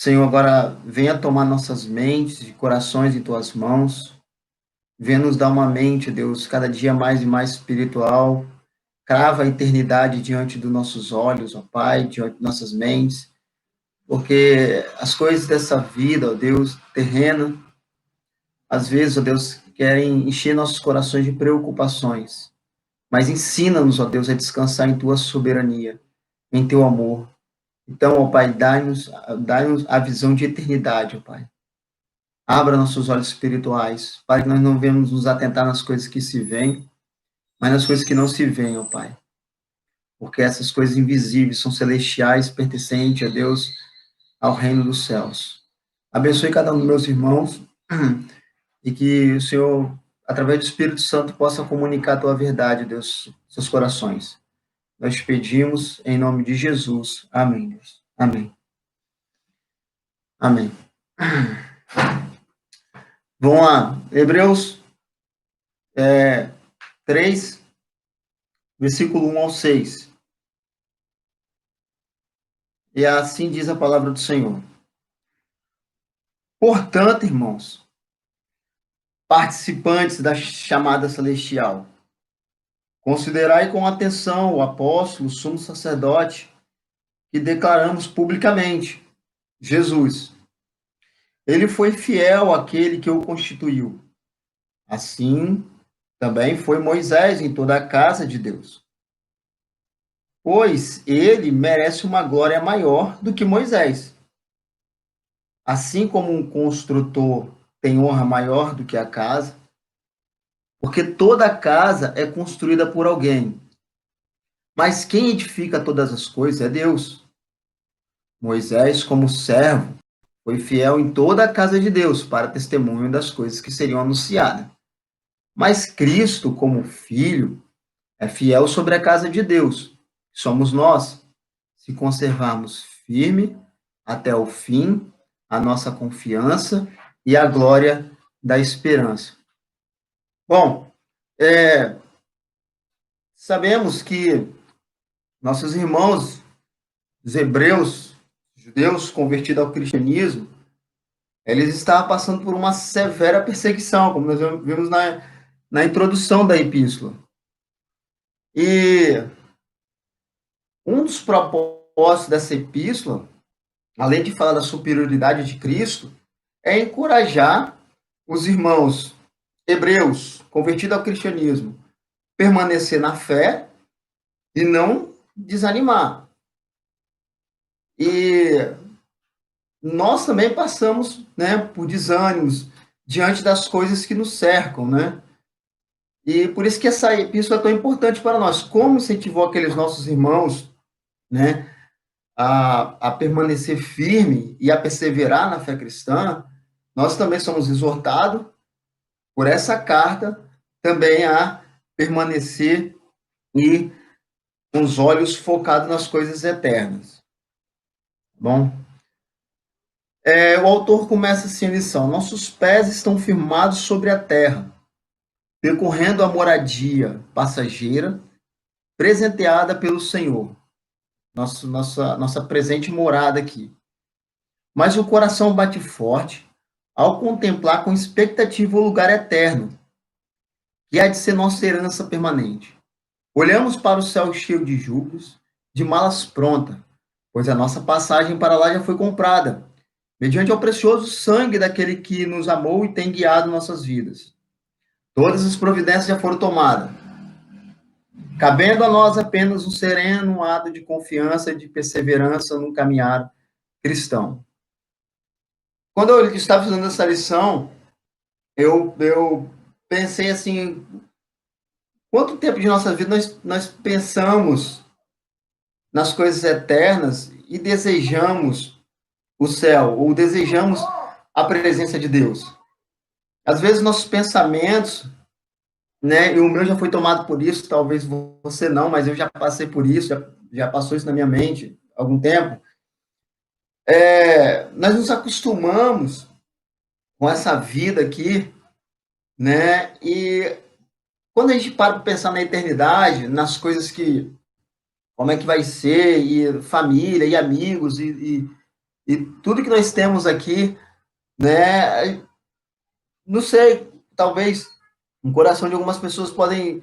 Senhor, agora venha tomar nossas mentes e corações em tuas mãos. Venha nos dar uma mente, Deus, cada dia mais e mais espiritual. Crava a eternidade diante dos nossos olhos, ó Pai, diante de nossas mentes. Porque as coisas dessa vida, ó Deus, terrena, às vezes, ó Deus, querem encher nossos corações de preocupações. Mas ensina-nos, ó Deus, a descansar em tua soberania, em teu amor. Então, ó Pai, dai-nos a visão de eternidade, ó Pai. Abra nossos olhos espirituais, para que nós não venhamos nos atentar nas coisas que se veem, mas nas coisas que não se veem, ó Pai. Porque essas coisas invisíveis são celestiais, pertencentes a Deus, ao reino dos céus. Abençoe cada um dos meus irmãos e que o Senhor, através do Espírito Santo, possa comunicar a tua verdade, Deus, seus corações. Nós te pedimos em nome de Jesus. Amém, Deus. Amém. Amém. Vamos lá. Hebreus 3, versículo 1 ao 6. E assim diz a palavra do Senhor. Portanto, irmãos, participantes da chamada celestial, considerai com atenção o apóstolo, o sumo sacerdote, que declaramos publicamente, Jesus. Ele foi fiel àquele que o constituiu. Assim, também foi Moisés em toda a casa de Deus. Pois ele merece uma glória maior do que Moisés. Assim como um construtor tem honra maior do que a casa, porque toda a casa é construída por alguém. Mas quem edifica todas as coisas é Deus. Moisés, como servo, foi fiel em toda a casa de Deus para testemunho das coisas que seriam anunciadas. Mas Cristo, como filho, é fiel sobre a casa de Deus. Somos nós, se conservarmos firme até o fim a nossa confiança e a glória da esperança. Bom, sabemos que nossos irmãos, os hebreus, judeus convertidos ao cristianismo, eles estavam passando por uma severa perseguição, como nós vimos na introdução da epístola. E um dos propósitos dessa epístola, além de falar da superioridade de Cristo, é encorajar os irmãos hebreus convertidos ao cristianismo permanecer na fé e não desanimar. E nós também passamos, né, por desânimos diante das coisas que nos cercam, né? E por isso que essa epístola é tão importante para nós. Como incentivou aqueles nossos irmãos, né, a permanecer firme e a perseverar na fé cristã, nós também somos exortados por essa carta também a permanecer e com os olhos focados nas coisas eternas. Bom, o autor começa assim a lição. Nossos pés estão firmados sobre a terra, percorrendo a moradia passageira presenteada pelo Senhor. Nossa presente morada aqui. Mas o coração bate forte ao contemplar com expectativa o lugar eterno, que há de ser nossa herança permanente. Olhamos para o céu cheio de júbilos, de malas prontas, pois a nossa passagem para lá já foi comprada, mediante ao precioso sangue daquele que nos amou e tem guiado nossas vidas. Todas as providências já foram tomadas, cabendo a nós apenas um sereno ato de confiança e de perseverança no caminhar cristão. Quando eu estava estudando essa lição, eu pensei assim, quanto tempo de nossa vida nós pensamos nas coisas eternas e desejamos o céu, ou desejamos a presença de Deus. Às vezes nossos pensamentos, né, e o meu já foi tomado por isso, talvez você não, mas eu já passei por isso, já passou isso na minha mente há algum tempo. Nós nos acostumamos com essa vida aqui, né, e quando a gente para para pensar na eternidade, nas coisas que, como é que vai ser, e família, e amigos, e E tudo que nós temos aqui, né, não sei, talvez no coração de algumas pessoas podem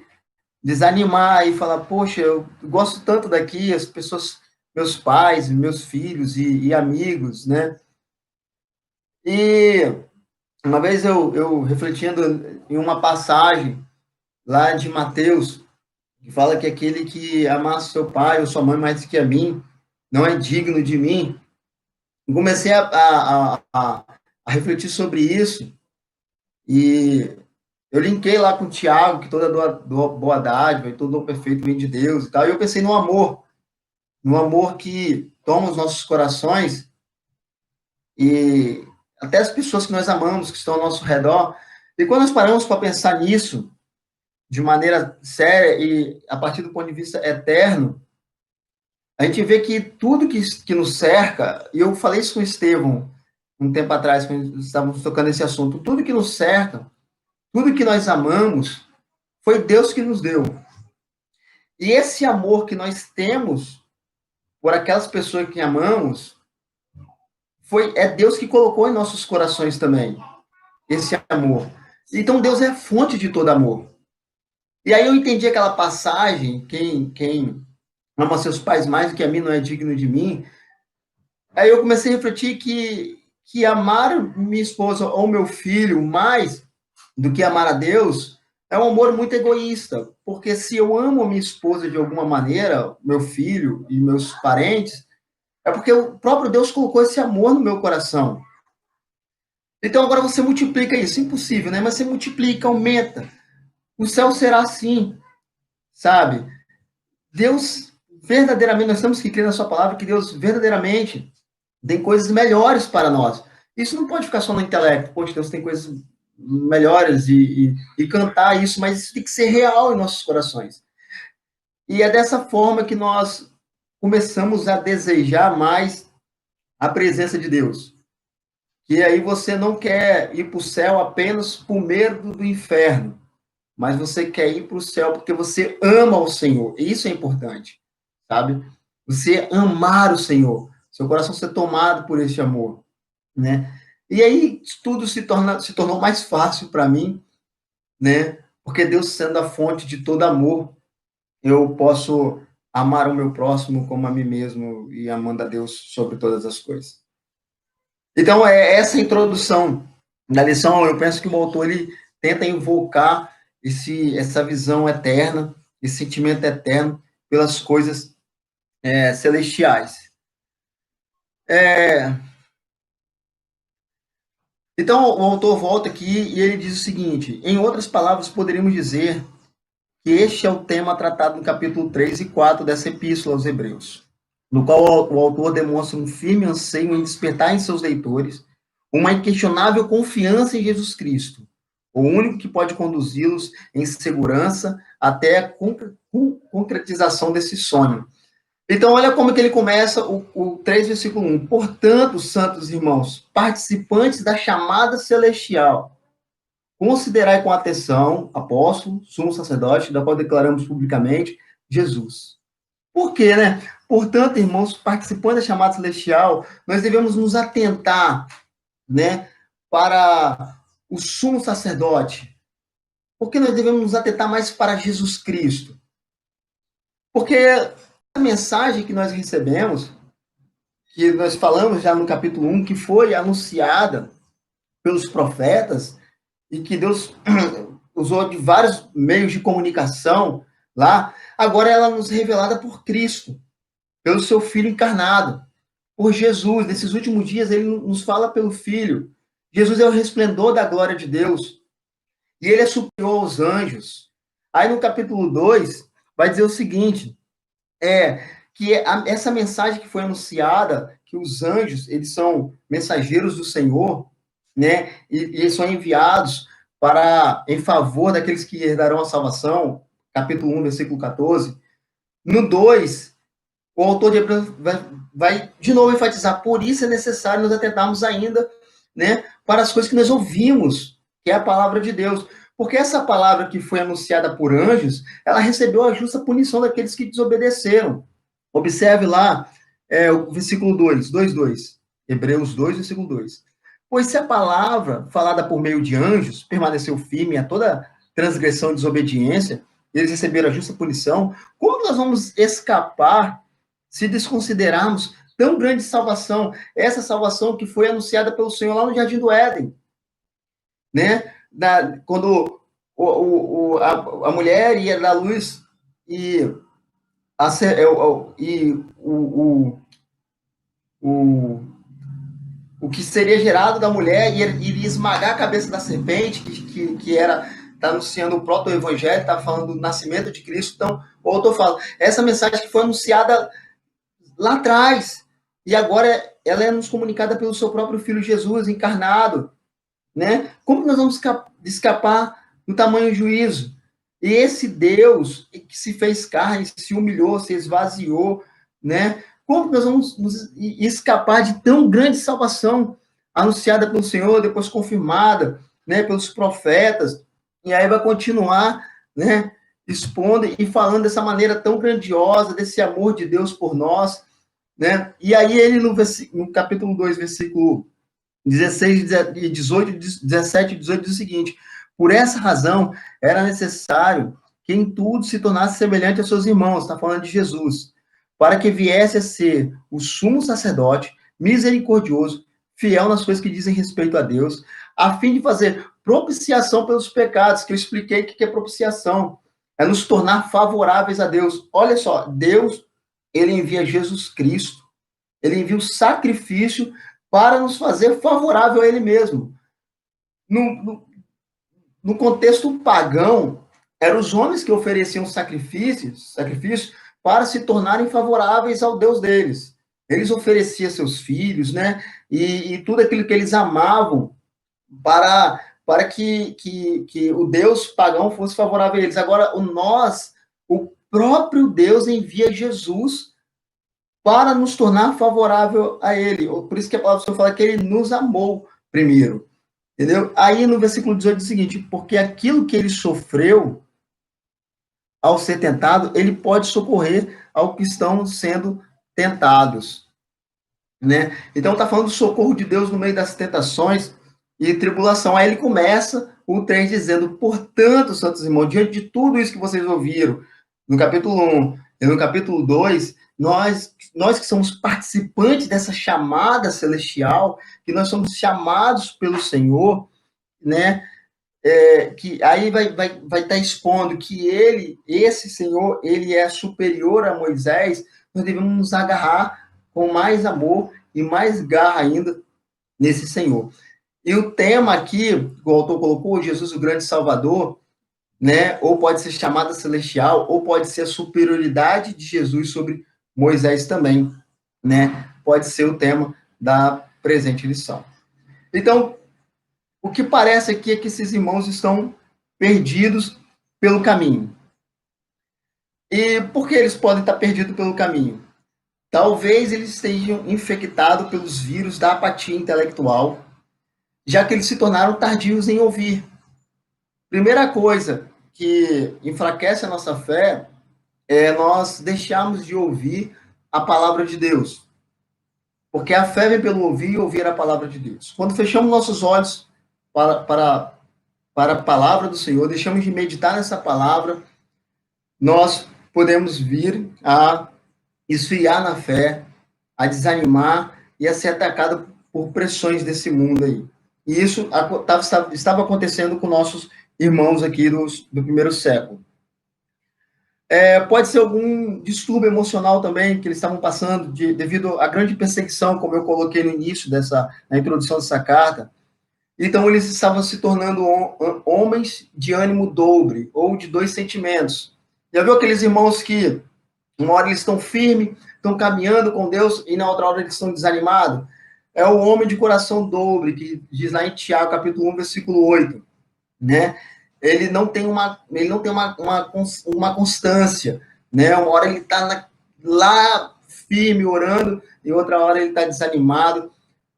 desanimar e falar, poxa, eu gosto tanto daqui, as pessoas, meus pais, meus filhos e amigos, né? E uma vez eu refletindo em uma passagem lá de Mateus, que fala que aquele que amar seu pai ou sua mãe mais do que a mim, não é digno de mim. Eu comecei a refletir sobre isso e eu linkei lá com o Tiago, que toda boa dádiva e todo dom perfeito vem de Deus e tal, e eu pensei no amor que toma os nossos corações e até as pessoas que nós amamos, que estão ao nosso redor. E quando nós paramos para pensar nisso, de maneira séria e a partir do ponto de vista eterno, a gente vê que tudo que nos cerca, e eu falei isso com o Estevão um tempo atrás, quando estávamos tocando esse assunto, tudo que nos cerca, tudo que nós amamos, foi Deus que nos deu. E esse amor que nós temos por aquelas pessoas que amamos, é Deus que colocou em nossos corações também, esse amor. Então Deus é a fonte de todo amor. E aí eu entendi aquela passagem, quem ama seus pais mais do que a mim não é digno de mim. Aí eu comecei a refletir que amar minha esposa ou meu filho mais do que amar a Deus é um amor muito egoísta, porque se eu amo a minha esposa de alguma maneira, meu filho e meus parentes, é porque o próprio Deus colocou esse amor no meu coração. Então agora você multiplica isso, impossível, né? Mas você multiplica, aumenta. O céu será assim, sabe? Deus verdadeiramente, nós temos que crer na sua palavra que Deus verdadeiramente tem coisas melhores para nós. Isso não pode ficar só no intelecto. Poxa, Deus tem coisas melhores e cantar isso, mas isso tem que ser real em nossos corações. E é dessa forma que nós começamos a desejar mais a presença de Deus. Que aí você não quer ir para o céu apenas por medo do inferno, mas você quer ir para o céu porque você ama o Senhor. E isso é importante, sabe? Você amar o Senhor, seu coração ser tomado por esse amor, né? E aí tudo se tornou mais fácil para mim, né? Porque Deus sendo a fonte de todo amor, eu posso amar o meu próximo como a mim mesmo e amando a Deus sobre todas as coisas. Então, é essa introdução da lição, eu penso que o autor ele tenta invocar essa visão eterna, esse sentimento eterno pelas coisas celestiais. Então, o autor volta aqui e ele diz o seguinte: em outras palavras, poderíamos dizer que este é o tema tratado no capítulo 3 e 4 dessa epístola aos Hebreus, no qual o autor demonstra um firme anseio em despertar em seus leitores uma inquestionável confiança em Jesus Cristo, o único que pode conduzi-los em segurança até a concretização desse sonho. Então, olha como que ele começa o 3, versículo 1. Portanto, santos irmãos, participantes da chamada celestial, considerai com atenção, apóstolo, sumo sacerdote, da qual declaramos publicamente, Jesus. Por quê, né? Portanto, irmãos, participantes da chamada celestial, nós devemos nos atentar, né, para o sumo sacerdote. Por que nós devemos nos atentar mais para Jesus Cristo? Porque a mensagem que nós recebemos, que nós falamos já no capítulo 1, que foi anunciada pelos profetas, e que Deus usou de vários meios de comunicação lá, agora ela nos é revelada por Cristo, pelo seu Filho encarnado, por Jesus. Nesses últimos dias, ele nos fala pelo Filho. Jesus é o resplendor da glória de Deus, e ele é superior aos anjos. Aí no capítulo 2, vai dizer o seguinte, que essa mensagem que foi anunciada, que os anjos, eles são mensageiros do Senhor, né, e eles são enviados em favor daqueles que herdarão a salvação, capítulo 1, versículo 14. No 2, o autor de Hebreus vai de novo enfatizar, por isso é necessário nos atentarmos ainda, né, para as coisas que nós ouvimos, que é a palavra de Deus. Porque essa palavra que foi anunciada por anjos, ela recebeu a justa punição daqueles que desobedeceram. Observe lá o versículo 2, 2:2. Hebreus 2, versículo 2. Pois se a palavra falada por meio de anjos permaneceu firme a toda transgressão e desobediência, eles receberam a justa punição, como nós vamos escapar se desconsiderarmos tão grande salvação, essa salvação que foi anunciada pelo Senhor lá no Jardim do Éden, né? Quando a mulher ia dar luz e, o que seria gerado da mulher iria esmagar a cabeça da serpente, que está anunciando o proto-evangelho, está falando do nascimento de Cristo. Então, ou eu estou falando, essa mensagem que foi anunciada lá atrás, e agora ela é nos comunicada pelo seu próprio Filho Jesus encarnado, né? Como nós vamos escapar do tamanho juízo? E esse Deus que se fez carne, se humilhou, se esvaziou, né? Como nós vamos nos escapar de tão grande salvação anunciada pelo Senhor, depois confirmada, né, pelos profetas? E aí vai continuar, né, expondo e falando dessa maneira tão grandiosa, desse amor de Deus por nós, né? E aí ele no capítulo 2, versículo 16, 18, 17 e 18 diz o seguinte: por essa razão era necessário que em tudo se tornasse semelhante aos seus irmãos, está falando de Jesus, para que viesse a ser o sumo sacerdote, misericordioso, fiel nas coisas que dizem respeito a Deus, a fim de fazer propiciação pelos pecados, que eu expliquei o que é propiciação, é nos tornar favoráveis a Deus. Olha só, Deus, ele envia Jesus Cristo, ele envia o sacrifício para nos fazer favorável a ele mesmo. No contexto pagão, eram os homens que ofereciam sacrifícios para se tornarem favoráveis ao Deus deles. Eles ofereciam seus filhos, né? E tudo aquilo que eles amavam para que o Deus pagão fosse favorável a eles. Agora, o próprio Deus envia Jesus para nos tornar favorável a ele. Por isso que a palavra do Senhor fala que ele nos amou primeiro. Entendeu? Aí no versículo 18 diz o seguinte: porque aquilo que ele sofreu ao ser tentado, ele pode socorrer ao que estão sendo tentados. Né? Então está falando do socorro de Deus no meio das tentações e tribulação. Aí ele começa o 3 dizendo: portanto, santos irmãos, diante de tudo isso que vocês ouviram, no capítulo 1 e no capítulo 2, nós que somos participantes dessa chamada celestial, que nós somos chamados pelo Senhor, né? Que aí vai estar expondo que esse Senhor, ele é superior a Moisés, nós devemos nos agarrar com mais amor e mais garra ainda nesse Senhor. E o tema aqui, o autor colocou, Jesus o grande Salvador, né? Ou pode ser chamada celestial, ou pode ser a superioridade de Jesus sobre Moisés também, né? Pode ser o tema da presente lição. Então, o que parece aqui é que esses irmãos estão perdidos pelo caminho. E por que eles podem estar perdidos pelo caminho? Talvez eles estejam infectados pelos vírus da apatia intelectual, já que eles se tornaram tardios em ouvir. Primeira coisa que enfraquece a nossa fé é nós deixarmos de ouvir a palavra de Deus. Porque a fé vem pelo ouvir e ouvir a palavra de Deus. Quando fechamos nossos olhos para a palavra do Senhor, deixamos de meditar nessa palavra, nós podemos vir a esfriar na fé, a desanimar e a ser atacado por pressões desse mundo aí. E isso estava acontecendo com nossos irmãos aqui do primeiro século. Pode ser algum distúrbio emocional também que eles estavam passando devido à grande perseguição, como eu coloquei no início na introdução dessa carta. Então, eles estavam se tornando homens de ânimo dobre, ou de dois sentimentos. Já viu aqueles irmãos que, uma hora eles estão firmes, estão caminhando com Deus, e na outra hora eles estão desanimados? É o homem de coração dobre, que diz lá em Tiago, capítulo 1, versículo 8, né? Ele não tem uma constância, né? Uma hora ele está lá firme, orando, e outra hora ele está desanimado.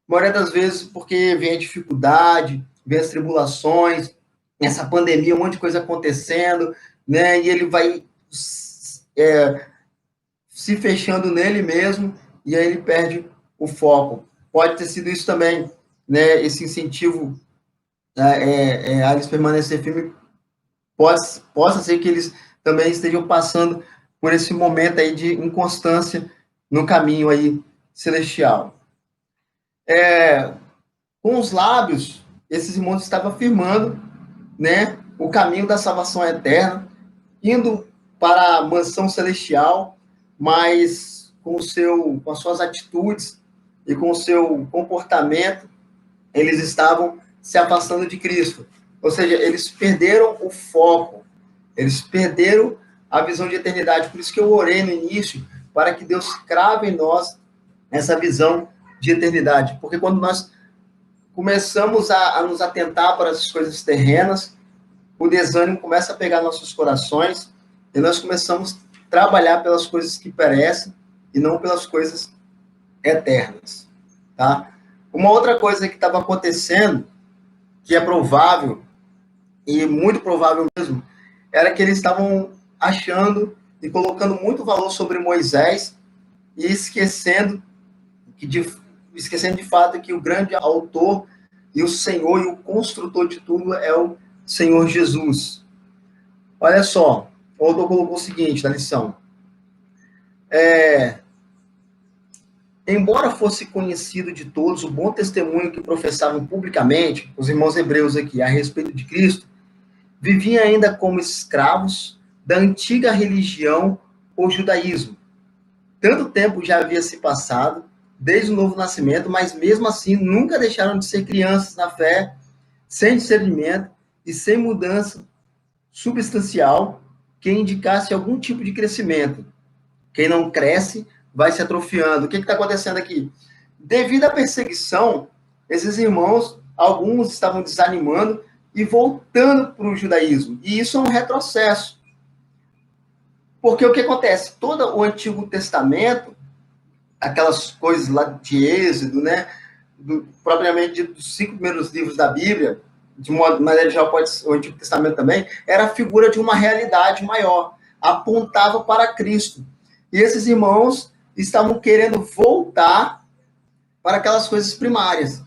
A maioria das vezes porque vem a dificuldade, vem as tribulações, essa pandemia, um monte de coisa acontecendo, né? E ele vai se fechando nele mesmo, e aí ele perde o foco. pode ter sido isso também, né, esse incentivo a eles permanecer firmes, possa ser que eles também estejam passando por esse momento aí de inconstância no caminho aí celestial. Com os lábios, esses irmãos estavam afirmando, né, o caminho da salvação eterna, indo para a mansão celestial, mas com as suas atitudes e com o seu comportamento, eles estavam se afastando de Cristo. Ou seja, eles perderam o foco, eles perderam a visão de eternidade. Por isso que eu orei no início, para que Deus crave em nós essa visão de eternidade. Porque quando nós começamos a nos atentar para as coisas terrenas, o desânimo começa a pegar nossos corações e nós começamos a trabalhar pelas coisas que perecem e não pelas coisas eternas, tá? Uma outra coisa que estava acontecendo, que é provável, e muito provável mesmo, era que eles estavam achando e colocando muito valor sobre Moisés e esquecendo de fato que o grande autor e o Senhor e o construtor de tudo é o Senhor Jesus. Olha só, o autor colocou o seguinte na lição. Embora fosse conhecido de todos o bom testemunho que professavam publicamente, os irmãos hebreus aqui, a respeito de Cristo, viviam ainda como escravos da antiga religião ou judaísmo. Tanto tempo já havia se passado, desde o novo nascimento, mas mesmo assim nunca deixaram de ser crianças na fé, sem discernimento e sem mudança substancial que indicasse algum tipo de crescimento. Quem não cresce vai se atrofiando. O que está acontecendo aqui? Devido à perseguição, esses irmãos, alguns estavam desanimando e voltando para o judaísmo. E isso é um retrocesso. Porque o que acontece? Todo o Antigo Testamento, aquelas coisas lá de Êxodo, né? Propriamente dos 5 primeiros livros da Bíblia, de maneira geral, pode ser o Antigo Testamento também, era a figura de uma realidade maior, apontava para Cristo. E esses irmãos estavam querendo voltar para aquelas coisas primárias.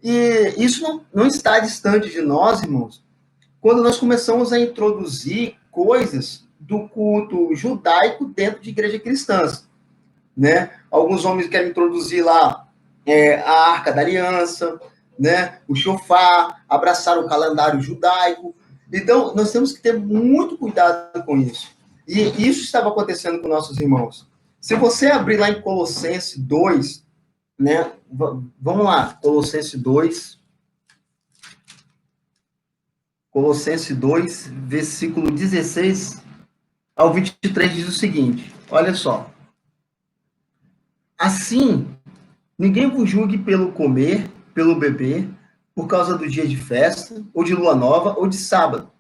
E isso não está distante de nós, irmãos, quando nós começamos a introduzir coisas do culto judaico dentro de igrejas cristãs, né? Alguns homens querem introduzir lá a Arca da Aliança, né? O shofar, abraçar o calendário judaico. Então, nós temos que ter muito cuidado com isso. E isso estava acontecendo com nossos irmãos. Se você abrir lá em Colossenses 2, né? Vamos lá, Colossenses 2. Colossenses 2, versículo 16 ao 23 diz o seguinte, olha só. Assim, ninguém vos julgue pelo comer, pelo beber, por causa do dia de festa, ou de lua nova, ou de sábado,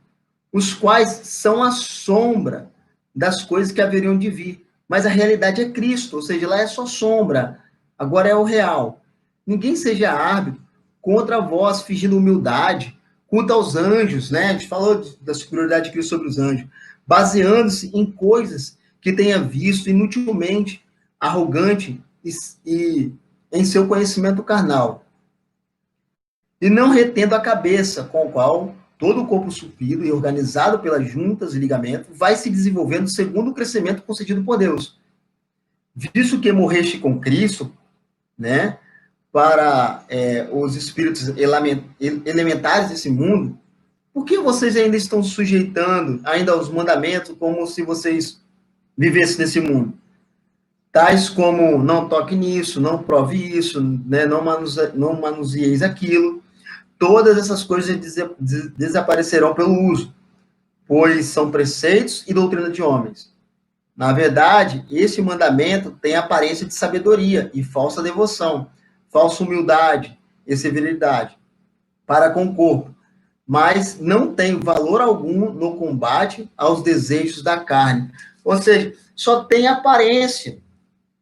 os quais são a sombra das coisas que haveriam de vir. Mas a realidade é Cristo, ou seja, lá é só sombra, agora é o real. Ninguém seja árbitro contra vós, fingindo humildade, quanto aos anjos, né? A gente falou da superioridade de Cristo sobre os anjos, baseando-se em coisas que tenha visto inutilmente, arrogante e em seu conhecimento carnal, e não retendo a cabeça, com o qual todo o corpo suprido e organizado pelas juntas e ligamentos vai se desenvolvendo segundo o crescimento concedido por Deus. Visto que morreste com Cristo, né, para os espíritos elementares desse mundo, por que vocês ainda estão sujeitando ainda aos mandamentos como se vocês vivessem nesse mundo? Tais como não toque nisso, não prove isso, né, não manuseieis aquilo. Todas essas coisas desaparecerão pelo uso, pois são preceitos e doutrina de homens. Na verdade, esse mandamento tem aparência de sabedoria e falsa devoção, falsa humildade e severidade para com o corpo, mas não tem valor algum no combate aos desejos da carne. Ou seja, só tem aparência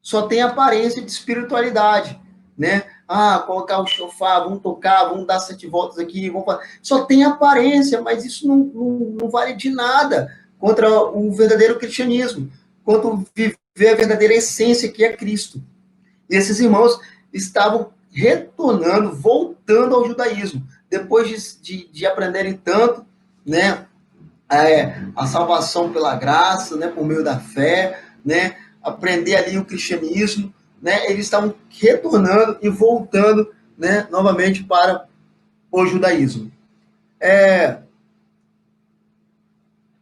de espiritualidade, né? Colocar o chofar, vamos tocar, vamos dar 7 voltas aqui, só tem aparência, mas isso não vale de nada contra o verdadeiro cristianismo, contra viver a verdadeira essência que é Cristo. E esses irmãos estavam retornando, voltando ao judaísmo, depois de aprenderem tanto, né, a salvação pela graça, né, por meio da fé, né, aprender ali o cristianismo, né, eles estavam retornando e voltando, né, novamente para o judaísmo.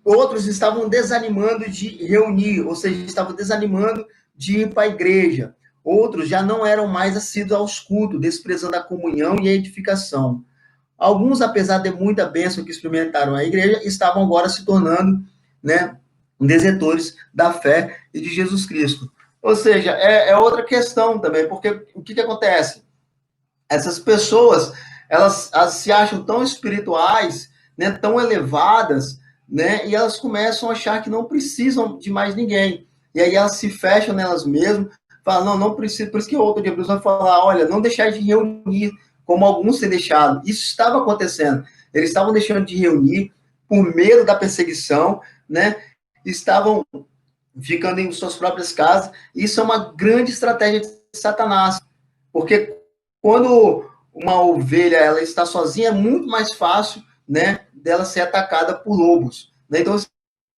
Outros estavam desanimando de reunir, ou seja, estavam desanimando de ir para a igreja. Outros já não eram mais assíduos aos cultos, desprezando a comunhão e a edificação. Alguns, apesar de muita bênção que experimentaram a igreja, estavam agora se tornando, né, desertores da fé e de Jesus Cristo. Ou seja, é outra questão também, porque o que acontece? Essas pessoas, elas se acham tão espirituais, né, tão elevadas, né, e elas começam a achar que não precisam de mais ninguém. E aí elas se fecham nelas mesmas, falam, não preciso, por isso que outro dia Deus vai falar, olha, não deixar de reunir, como alguns têm deixado. Isso estava acontecendo. Eles estavam deixando de reunir por medo da perseguição, né, estavam ficando em suas próprias casas. Isso é uma grande estratégia de Satanás, porque quando uma ovelha ela está sozinha, é muito mais fácil, né, dela ser atacada por lobos. Né? Então,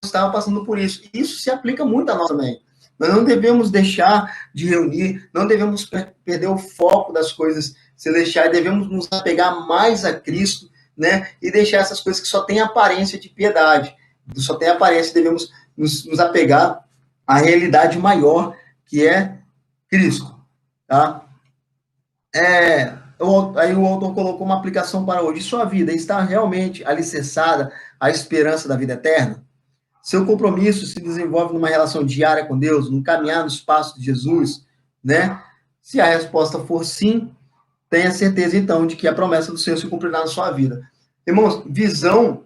estava passando por isso. Isso se aplica muito a nós também. Nós não devemos deixar de reunir, não devemos perder o foco das coisas celestiais, devemos nos apegar mais a Cristo, né, e deixar essas coisas que só têm aparência de piedade, só tem aparência, devemos nos apegar à realidade maior, que é Cristo. Tá? Aí o autor colocou uma aplicação para hoje. Sua vida está realmente alicerçada à esperança da vida eterna? Seu compromisso se desenvolve numa relação diária com Deus, num caminhar nos passos de Jesus, né? Se a resposta for sim, tenha certeza então de que a promessa do Senhor se cumprirá na sua vida. Irmãos, visão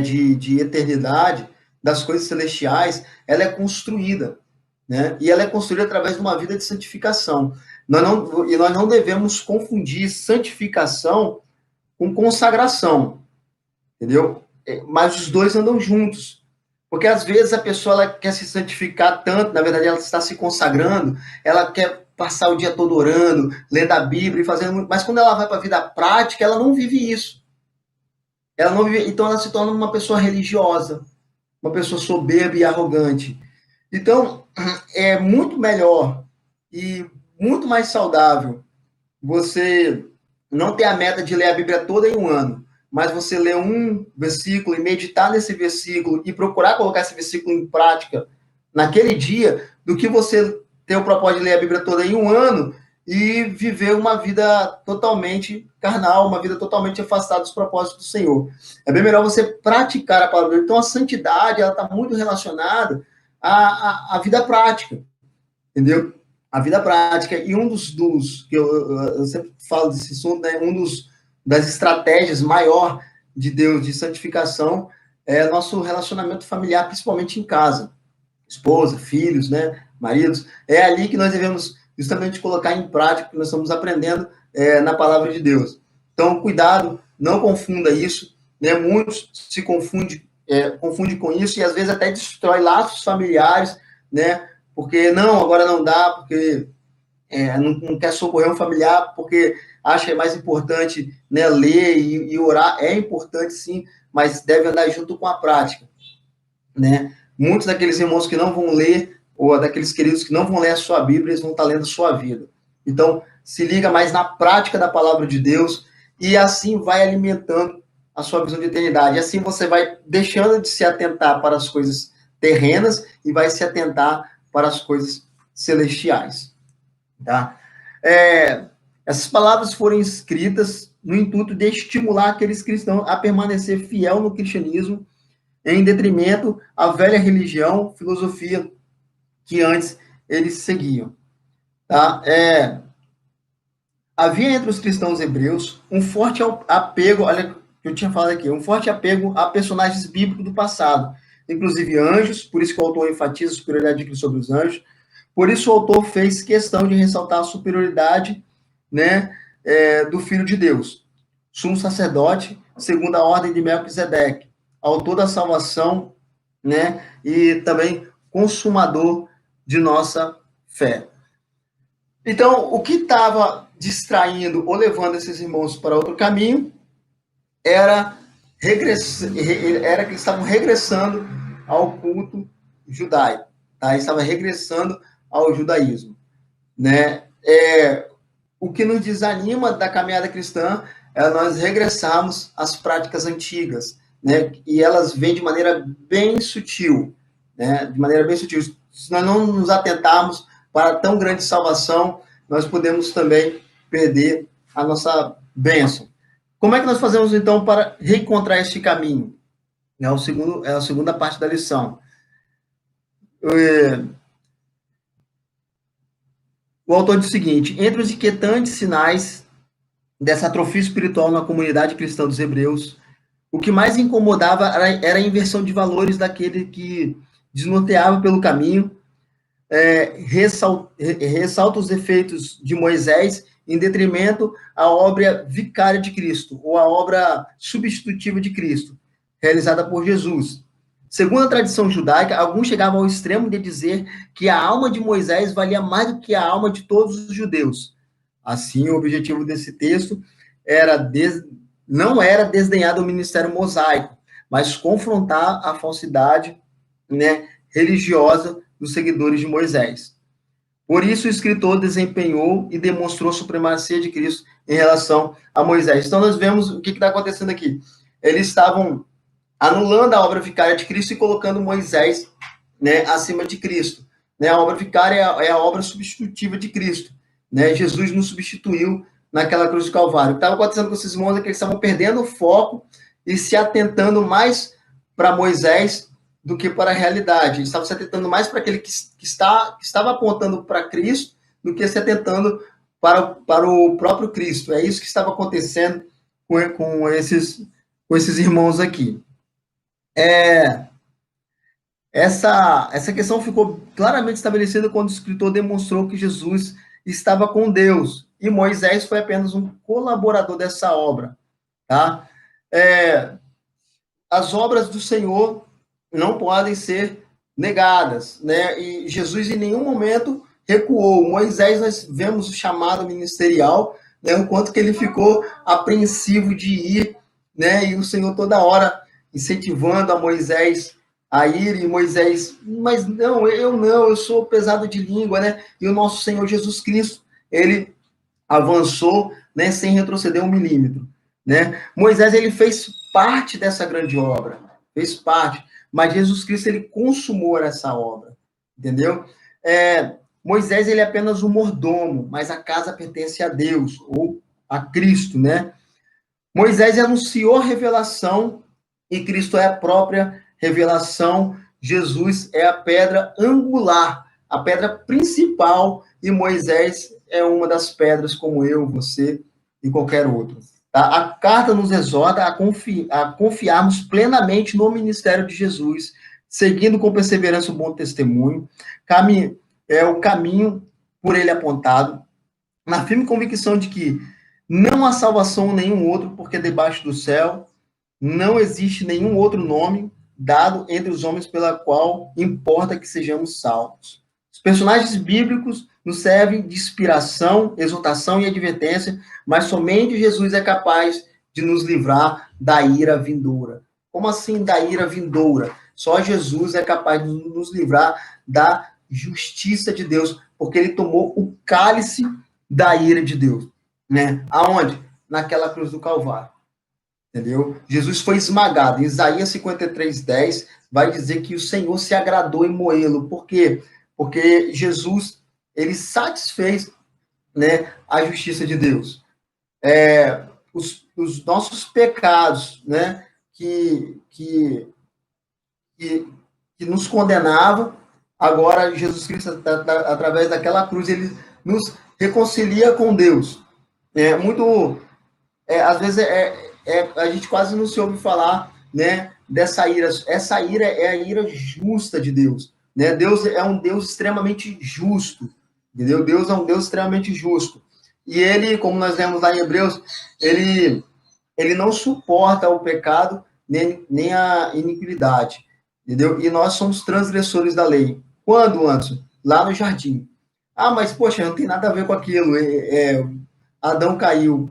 de eternidade, das coisas celestiais, ela é construída, né? E ela é construída através de uma vida de santificação. Nós não devemos confundir santificação com consagração, entendeu? Mas os dois andam juntos. Porque às vezes a pessoa ela quer se santificar tanto, na verdade ela está se consagrando, ela quer passar o dia todo orando, lendo a Bíblia e fazendo, mas quando ela vai para a vida prática, ela não vive isso. Ela não vive, então ela se torna uma pessoa religiosa, uma pessoa soberba e arrogante. Então, é muito melhor e muito mais saudável você não ter a meta de ler a Bíblia toda em um ano, mas você ler um versículo e meditar nesse versículo e procurar colocar esse versículo em prática naquele dia, do que você ter o propósito de ler a Bíblia toda em um ano e viver uma vida totalmente carnal, uma vida totalmente afastada dos propósitos do Senhor. É bem melhor você praticar a palavra de Deus. Então, a santidade ela está muito relacionada à vida prática, entendeu? A vida prática. E um dos que eu sempre falo desse assunto, né? Das estratégias maior de Deus de santificação é nosso relacionamento familiar, principalmente em casa. Esposa, filhos, né? Maridos. É ali que nós devemos justamente colocar em prática o que nós estamos aprendendo na palavra de Deus. Então, cuidado, não confunda isso. Né? Muitos se confundem com isso e às vezes até destrói laços familiares, né? Porque não, agora não dá, porque não quer socorrer um familiar, porque acha que é mais importante, né, ler e orar. É importante sim, mas deve andar junto com a prática, né? Muitos daqueles irmãos que não vão ler, ou daqueles queridos que não vão ler a sua Bíblia, eles vão estar lendo a sua vida. Então, se liga mais na prática da palavra de Deus e assim vai alimentando a sua visão de eternidade. E assim você vai deixando de se atentar para as coisas terrenas e vai se atentar para as coisas celestiais. Tá? Essas palavras foram escritas no intuito de estimular aqueles cristãos a permanecer fiel no cristianismo, em detrimento à velha religião, filosofia que antes eles seguiam. Tá? Havia entre os cristãos hebreus um forte apego, olha que eu tinha falado aqui, um forte apego a personagens bíblicos do passado, inclusive anjos, por isso que o autor enfatiza a superioridade de Cristo sobre os anjos. Por isso o autor fez questão de ressaltar a superioridade, né, do Filho de Deus, sumo sacerdote, segundo a ordem de Melquisedeque, autor da salvação, né, e também consumador de nossa fé. Então, o que estava distraindo ou levando esses irmãos para outro caminho, era, era que eles estavam regressando ao culto judaico, tá? Eles estavam regressando ao judaísmo, né? O que nos desanima da caminhada cristã é nós regressarmos às práticas antigas, né? E elas vêm de maneira bem sutil, né? De maneira bem sutil. Se nós não nos atentarmos para tão grande salvação, nós podemos também perder a nossa bênção. Como é que nós fazemos, então, para reencontrar este caminho? É a segunda parte da lição. O autor diz o seguinte: entre os inquietantes sinais dessa atrofia espiritual na comunidade cristã dos hebreus, o que mais incomodava era a inversão de valores daquele que desnorteava pelo caminho, ressalta os efeitos de Moisés em detrimento à obra vicária de Cristo, ou à obra substitutiva de Cristo, realizada por Jesus. Segundo a tradição judaica, alguns chegavam ao extremo de dizer que a alma de Moisés valia mais do que a alma de todos os judeus. Assim, o objetivo desse texto não era desdenhar do ministério mosaico, mas confrontar a falsidade, né, religiosa dos seguidores de Moisés. Por isso, o escritor desempenhou e demonstrou a supremacia de Cristo em relação a Moisés. Então, nós vemos o que está acontecendo aqui. Eles estavam anulando a obra vicária de Cristo e colocando Moisés, né, acima de Cristo. Né? A obra vicária é a obra substitutiva de Cristo. Né? Jesus nos substituiu naquela cruz do Calvário. O que estava acontecendo com esses irmãos é que eles estavam perdendo o foco e se atentando mais para Moisés do que para a realidade. Eles estavam se atentando mais para aquele que estava apontando para Cristo do que se atentando para o próprio Cristo. É isso que estava acontecendo com esses irmãos aqui. Essa questão ficou claramente estabelecida quando o escritor demonstrou que Jesus estava com Deus e Moisés foi apenas um colaborador dessa obra, tá? As obras do Senhor não podem ser negadas, né? E Jesus em nenhum momento recuou. Moisés, nós vemos o chamado ministerial, né? O quanto que ele ficou apreensivo de ir, né? E o Senhor toda hora incentivando a Moisés a ir, e Moisés, mas não, eu sou pesado de língua, né? E o nosso Senhor Jesus Cristo, ele avançou, né, sem retroceder 1 milímetro, né? Moisés, ele fez parte dessa grande obra, fez parte, mas Jesus Cristo, ele consumou essa obra, entendeu? Moisés, ele é apenas um mordomo, mas a casa pertence a Deus, ou a Cristo, né? Moisés anunciou a revelação e Cristo é a própria revelação. Jesus é a pedra angular, a pedra principal, e Moisés é uma das pedras, como eu, você e qualquer outro. Tá? A carta nos exorta a confiarmos plenamente no ministério de Jesus, seguindo com perseverança o bom testemunho, o caminho por ele apontado, na firme convicção de que não há salvação nenhum outro, porque debaixo do céu não existe nenhum outro nome dado entre os homens pela qual importa que sejamos salvos. Os personagens bíblicos nos servem de inspiração, exortação e advertência, mas somente Jesus é capaz de nos livrar da ira vindoura. Como assim da ira vindoura? Só Jesus é capaz de nos livrar da justiça de Deus, porque ele tomou o cálice da ira de Deus, né? Aonde? Naquela cruz do Calvário. Entendeu? Jesus foi esmagado. Em Isaías 53:10 vai dizer que o Senhor se agradou em moê-lo. Por quê? Porque Jesus, ele satisfez, né, a justiça de Deus. Os nossos pecados, né, que nos condenavam, agora Jesus Cristo, através daquela cruz, ele nos reconcilia com Deus. Às vezes a gente quase não se ouve falar, né, dessa ira. Essa ira é a ira justa de Deus, né? Deus é um Deus extremamente justo, entendeu? Deus é um Deus extremamente justo. E ele, como nós vemos lá em Hebreus, ele não suporta o pecado nem a iniquidade, entendeu? E nós somos transgressores da lei. Quando, Anderson? Lá no jardim. Ah, mas, poxa, não tem nada a ver com aquilo. Adão caiu,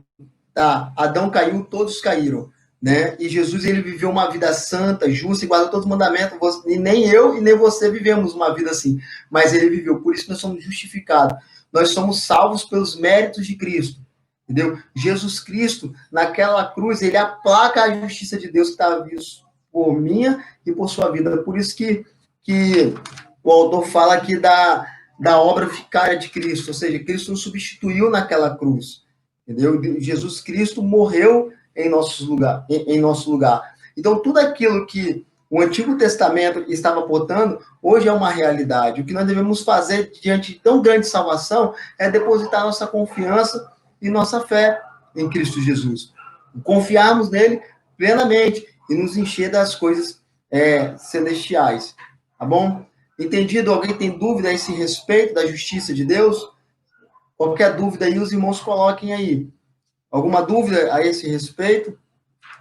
tá? Adão caiu, todos caíram, né? E Jesus, ele viveu uma vida santa, justa, e guardou todos os mandamentos, e nem eu e nem você vivemos uma vida assim, mas ele viveu, por isso nós somos justificados. Nós somos salvos pelos méritos de Cristo, entendeu? Jesus Cristo, naquela cruz, ele aplaca a justiça de Deus que estava visto por minha e por sua vida. Por isso que o autor fala aqui da obra vicária de Cristo, ou seja, Cristo nos substituiu naquela cruz, entendeu? Jesus Cristo morreu em nosso lugar. Então, tudo aquilo que o Antigo Testamento estava apontando, hoje é uma realidade. O que nós devemos fazer diante de tão grande salvação é depositar nossa confiança e nossa fé em Cristo Jesus. Confiarmos nele plenamente e nos encher das coisas celestiais. Tá bom? Entendido? Alguém tem dúvida a esse respeito da justiça de Deus? Qualquer dúvida aí, os irmãos coloquem aí. Alguma dúvida a esse respeito?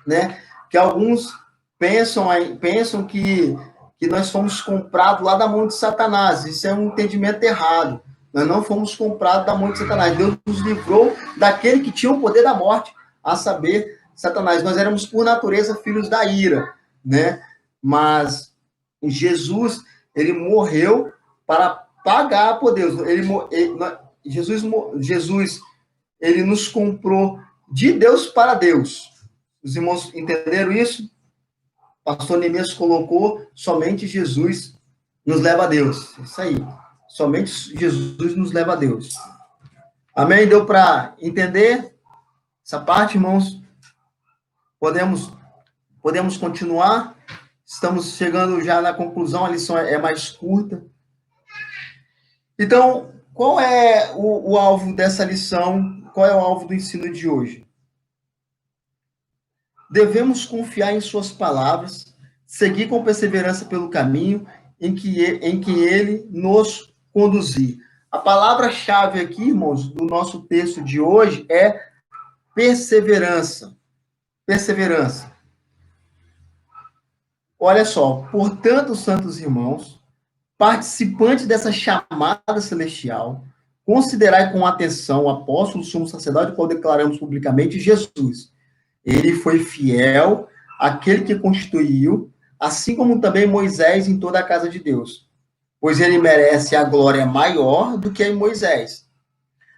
Né? Que alguns pensam que nós fomos comprados lá da mão de Satanás. Isso é um entendimento errado. Nós não fomos comprados da mão de Satanás. Deus nos livrou daquele que tinha o poder da morte, a saber, Satanás. Nós éramos, por natureza, filhos da ira, né? Mas Jesus, ele morreu para pagar por Deus. Jesus, ele nos comprou de Deus para Deus. Os irmãos entenderam isso? O pastor Neemias colocou, somente Jesus nos leva a Deus. Isso aí. Somente Jesus nos leva a Deus. Amém? Deu para entender essa parte, irmãos? Podemos continuar? Estamos chegando já na conclusão, a lição é mais curta. Então, qual é o alvo dessa lição? Qual é o alvo do ensino de hoje? Devemos confiar em suas palavras, seguir com perseverança pelo caminho em que ele nos conduzir. A palavra-chave aqui, irmãos, do nosso texto de hoje é perseverança. Perseverança. Olha só, portanto, santos irmãos, participantes dessa chamada celestial, considerai com atenção o apóstolo, sumo sacerdote, qual declaramos publicamente, Jesus. Ele foi fiel àquele que constituiu, assim como também Moisés em toda a casa de Deus, pois ele merece a glória maior do que Moisés.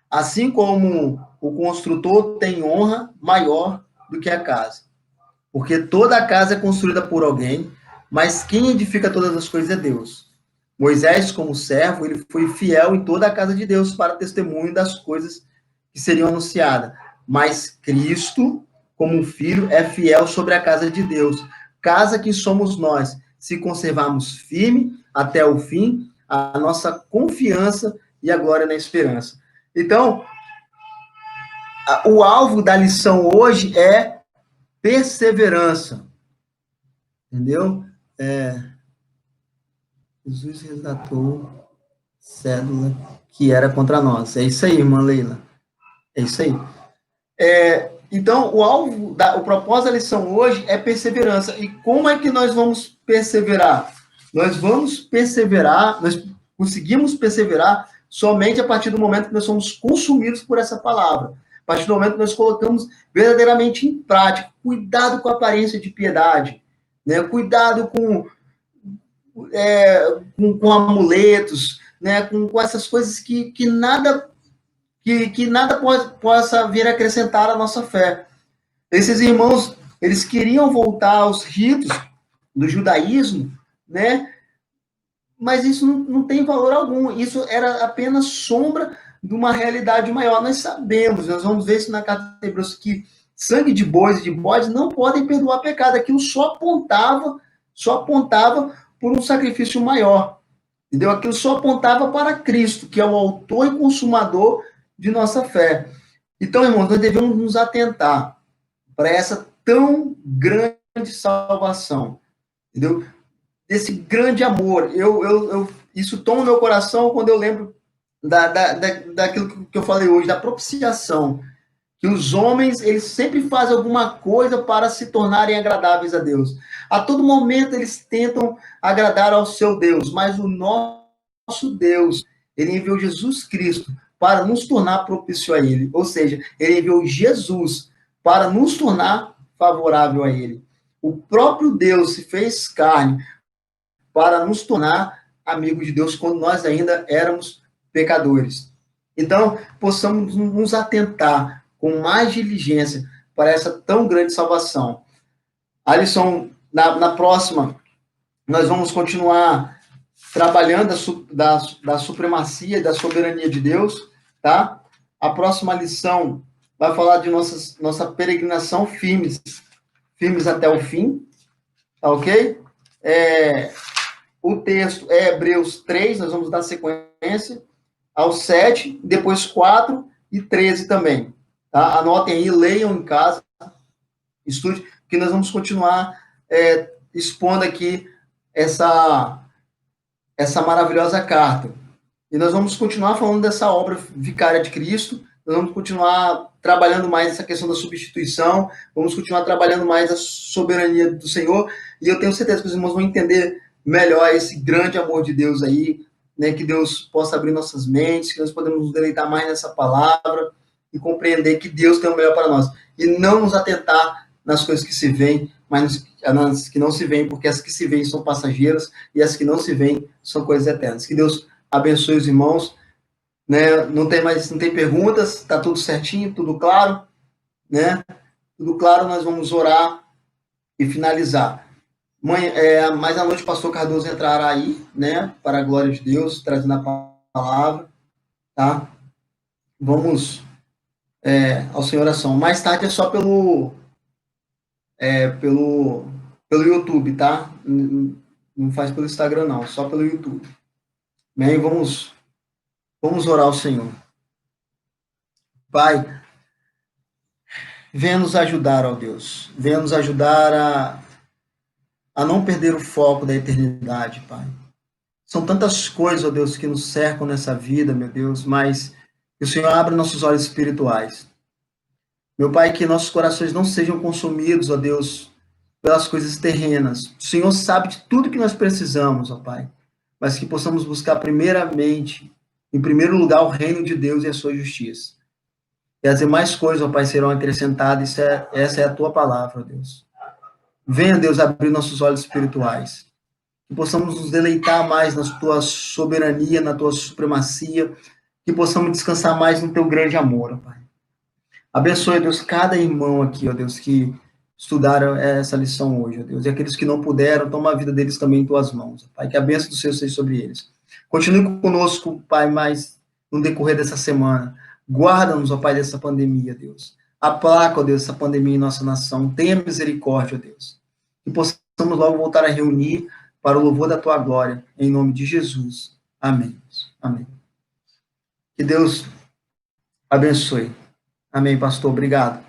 Assim como o construtor tem honra maior do que a casa. Porque toda a casa é construída por alguém, mas quem edifica todas as coisas é Deus. Moisés, como servo, ele foi fiel em toda a casa de Deus para testemunho das coisas que seriam anunciadas. Mas Cristo, como um filho, é fiel sobre a casa de Deus, casa que somos nós, se conservarmos firme até o fim, a nossa confiança e a glória na esperança. Então, o alvo da lição hoje é perseverança. Entendeu? Jesus resgatou cédula que era contra nós. É isso aí, irmã Leila. É isso aí. Então, o propósito da lição hoje é perseverança. E como é que nós vamos perseverar? Nós conseguimos perseverar somente a partir do momento que nós somos consumidos por essa palavra. A partir do momento que nós colocamos verdadeiramente em prática. Cuidado com a aparência de piedade, né? Cuidado com amuletos, né? Com essas coisas que nada possa vir a acrescentar à nossa fé. Esses irmãos, eles queriam voltar aos ritos do judaísmo, né? Mas isso não tem valor algum. Isso era apenas sombra de uma realidade maior. Nós sabemos, nós vamos ver isso na carta de Hebreus, que sangue de bois e de bodes não podem perdoar pecado. Aquilo só apontava por um sacrifício maior. Entendeu? Aquilo só apontava para Cristo, que é o autor e consumador de nossa fé. Então, irmãos, nós devemos nos atentar para essa tão grande salvação, entendeu? Desse grande amor. Isso toma o meu coração quando eu lembro daquilo que eu falei hoje, da propiciação. Que os homens, eles sempre fazem alguma coisa para se tornarem agradáveis a Deus. A todo momento eles tentam agradar ao seu Deus, mas o nosso Deus, ele enviou Jesus Cristo para nos tornar propício a ele. Ou seja, ele enviou Jesus para nos tornar favorável a ele. O próprio Deus se fez carne para nos tornar amigos de Deus quando nós ainda éramos pecadores. Então, possamos nos atentar com mais diligência para essa tão grande salvação. Alisson, na próxima, nós vamos continuar trabalhando da supremacia e da soberania de Deus, tá? A próxima lição vai falar de nossa peregrinação firmes até o fim, tá ok? O texto é Hebreus 3, nós vamos dar sequência ao 7, depois 4 e 13 também, tá? Anotem aí, leiam em casa, estude, que nós vamos continuar expondo aqui essa maravilhosa carta. E nós vamos continuar falando dessa obra vicária de Cristo, nós vamos continuar trabalhando mais essa questão da substituição, vamos continuar trabalhando mais a soberania do Senhor, e eu tenho certeza que os irmãos vão entender melhor esse grande amor de Deus aí, né, que Deus possa abrir nossas mentes, que nós podemos nos deleitar mais nessa palavra e compreender que Deus tem o melhor para nós. E não nos atentar nas coisas que se veem, mas nas que não se veem, porque as que se veem são passageiras e as que não se veem são coisas eternas. Que Deus abençoe os irmãos, né? Não tem perguntas, está tudo certinho, tudo claro, né? Tudo claro, nós vamos orar e finalizar. Mais à noite o pastor Cardoso entrará aí, né? Para a glória de Deus, trazendo a palavra, tá? Vamos ao Senhor oração. Mais tarde é só pelo YouTube, tá? Não faz pelo Instagram, não, só pelo YouTube. Bem, vamos orar ao Senhor. Pai, venha nos ajudar, ó Deus. Venha nos ajudar a não perder o foco da eternidade, Pai. São tantas coisas, ó Deus, que nos cercam nessa vida, meu Deus, mas que o Senhor abra nossos olhos espirituais. Meu Pai, que nossos corações não sejam consumidos, ó Deus, pelas coisas terrenas. O Senhor sabe de tudo que nós precisamos, ó Pai, mas que possamos buscar primeiramente, em primeiro lugar, o reino de Deus e a sua justiça. E as demais coisas, ó Pai, serão acrescentadas. Essa é a tua palavra, ó Deus. Venha, Deus, abrir nossos olhos espirituais. Que possamos nos deleitar mais na tua soberania, na tua supremacia. Que possamos descansar mais no teu grande amor, ó Pai. Abençoe, Deus, cada irmão aqui, ó Deus, que estudaram essa lição hoje, ó Deus. E aqueles que não puderam, toma a vida deles também em tuas mãos, ó Pai. Que a bênção do Senhor seja sobre eles. Continue conosco, Pai, mais no decorrer dessa semana. Guarda-nos, ó Pai, dessa pandemia, Deus. Aplaca, ó Deus, essa pandemia em nossa nação. Tenha misericórdia, ó Deus. Que possamos logo voltar a reunir para o louvor da tua glória. Em nome de Jesus. Amém. Amém. Que Deus abençoe. Amém, pastor. Obrigado.